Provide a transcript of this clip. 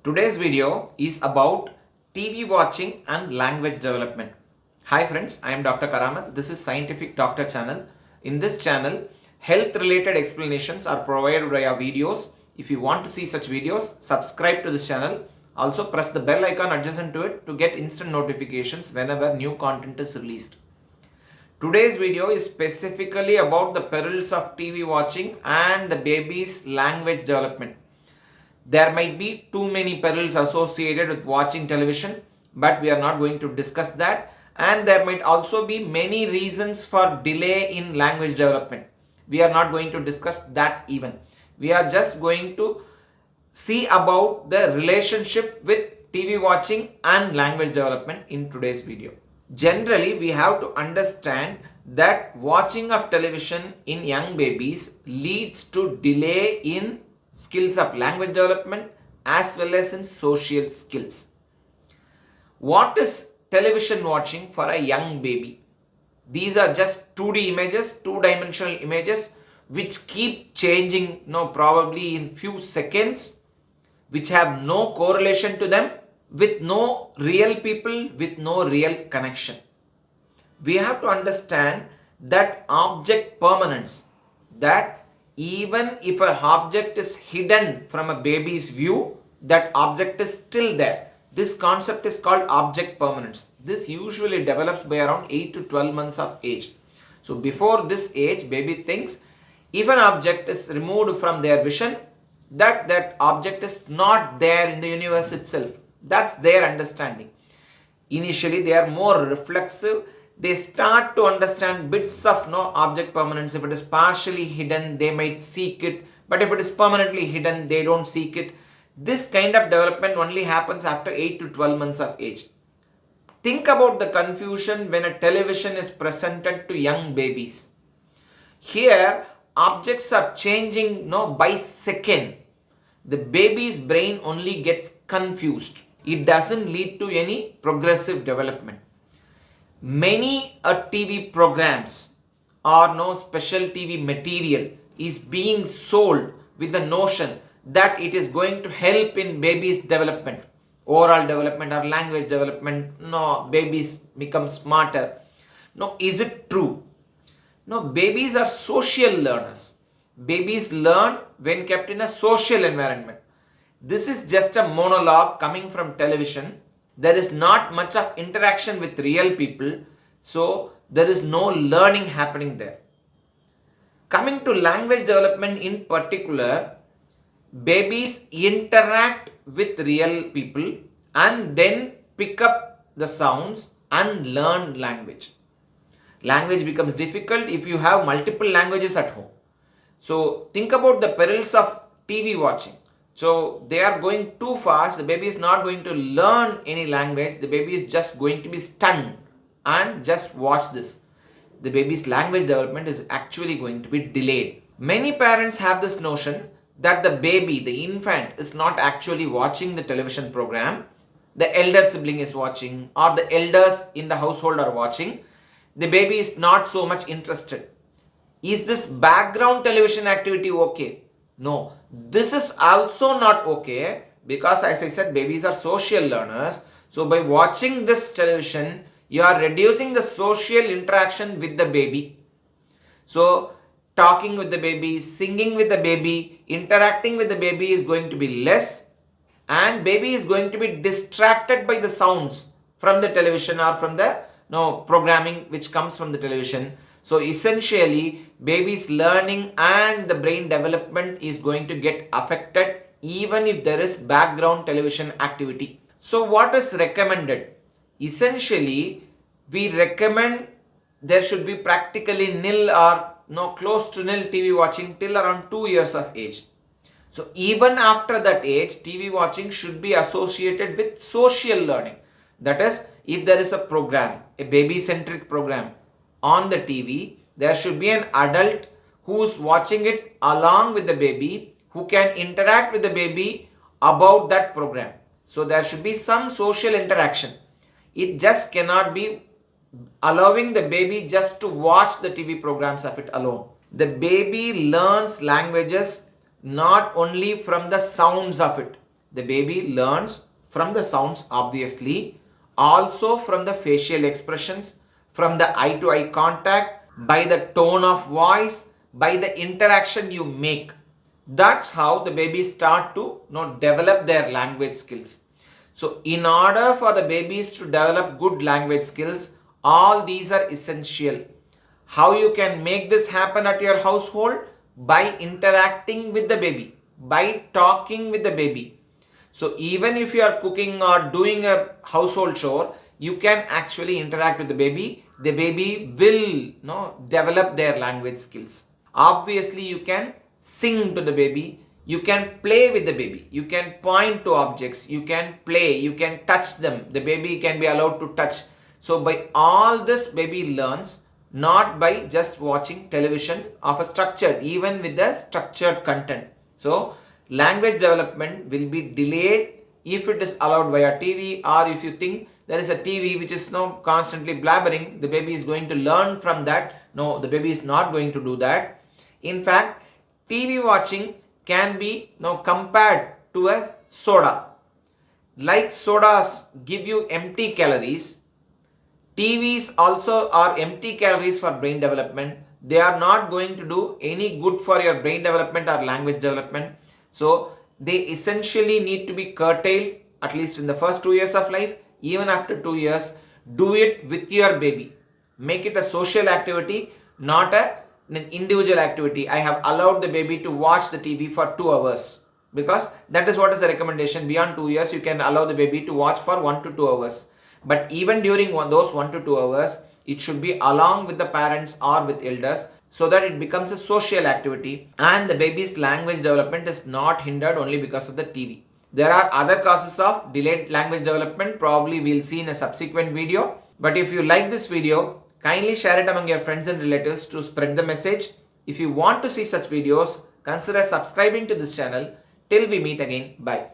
Today's video is about TV watching and language development. Hi friends, I am Dr. Karamat. This is Scientific Doctor channel. In this channel, health related explanations are provided via videos. If you want to see such videos, subscribe to this channel. Also press the bell icon adjacent to it to get instant notifications whenever new content is released. Today's video is specifically about the perils of TV watching and the baby's language development. There might be too many perils associated with watching television, but we are not going to discuss that. And there might also be many reasons for delay in language development. We are not going to discuss that even. We are just going to see about the relationship with TV watching and language development in today's video. Generally, we have to understand that watching of television in young babies leads to delay in skills of language development as well as in social skills. What is television watching for a young baby? These are just 2D images, two-dimensional images which keep changing probably in few seconds, which have no correlation to them, with no real people, with no real connection. We have to understand that object permanence, that even if an object is hidden from a baby's view, that object is still there. This concept is called object permanence. This usually develops by around 8 to 12 months of age. So before this age, baby thinks if an object is removed from their vision, that object is not there in the universe itself. That's their understanding. Initially, they are more reflexive. They start to understand bits of object permanence. If it is partially hidden, they might seek it. But if it is permanently hidden, they don't seek it. This kind of development only happens after 8 to 12 months of age. Think about the confusion when a television is presented to young babies. Here, objects are changing by second. The baby's brain only gets confused. It doesn't lead to any progressive development. Many TV programs or special TV material is being sold with the notion that it is going to help in baby's development, overall development or language development. Babies become smarter. Is it true? Babies are social learners. Babies learn when kept in a social environment. This is just a monologue coming from television. There is not much of interaction with real people, so there is no learning happening there. Coming to language development in particular, babies interact with real people and then pick up the sounds and learn language. Language becomes difficult if you have multiple languages at home. So think about the perils of TV watching. So they are going too fast. The baby is not going to learn any language. The baby is just going to be stunned and just watch this. The baby's language development is actually going to be delayed. Many parents have this notion that the baby, the infant, is not actually watching the television program. The elder sibling is watching, or the elders in the household are watching. The baby is not so much interested. Is this background television activity okay? No, this is also not okay, because as I said, babies are social learners. So by watching this television, you are reducing the social interaction with the baby. So talking with the baby, singing with the baby, interacting with the baby is going to be less, and baby is going to be distracted by the sounds from the television or from the programming which comes from the television. So essentially, baby's learning and the brain development is going to get affected even if there is background television activity. So what is recommended? Essentially, we recommend there should be practically nil or close to nil TV watching till around 2 years of age. So even after that age, TV watching should be associated with social learning. That is, if there is a program, a baby-centric program on the TV, there should be an adult who is watching it along with the baby, who can interact with the baby about that program. So there should be some social interaction. It just cannot be allowing the baby just to watch the TV programs of it alone. The baby learns languages not only from the sounds of it. the baby learns from the sounds obviously, also from the facial expressions, from the eye to eye contact, by the tone of voice, by the interaction you make. That's how the babies start to develop their language skills. So in order for the babies to develop good language skills, all these are essential. How you can make this happen at your household? By interacting with the baby, by talking with the baby. So even if you are cooking or doing a household chore, you can actually interact with the baby. The baby will develop their language skills. Obviously, you can sing to the baby, you can play with the baby, you can point to objects, you can play, you can touch them, the baby can be allowed to touch. So by all this, baby learns, not by just watching television of a structured, even with the structured content. So language development will be delayed if it is allowed via TV, or if you think there is a TV which is now constantly blabbering, the baby is going to learn from that. No, the baby is not going to do that. In fact, TV watching can be now compared to a soda. Like sodas give you empty calories, TVs also are empty calories for brain development. They are not going to do any good for your brain development or language development. So they essentially need to be curtailed, at least in the first 2 years of life. Even after 2 years, do it with your baby. Make it a social activity, not an individual activity. I have allowed the baby to watch the TV for 2 hours because that is what is the recommendation. Beyond 2 years, you can allow the baby to watch for 1 to 2 hours. But even during those 1 to 2 hours, it should be along with the parents or with elders, so that it becomes a social activity and the baby's language development is not hindered only because of the TV. There are other causes of delayed language development. Probably we'll see in a subsequent video. But if you like this video, kindly share it among your friends and relatives to spread the message. If you want to see such videos, consider subscribing to this channel. Till we meet again, bye.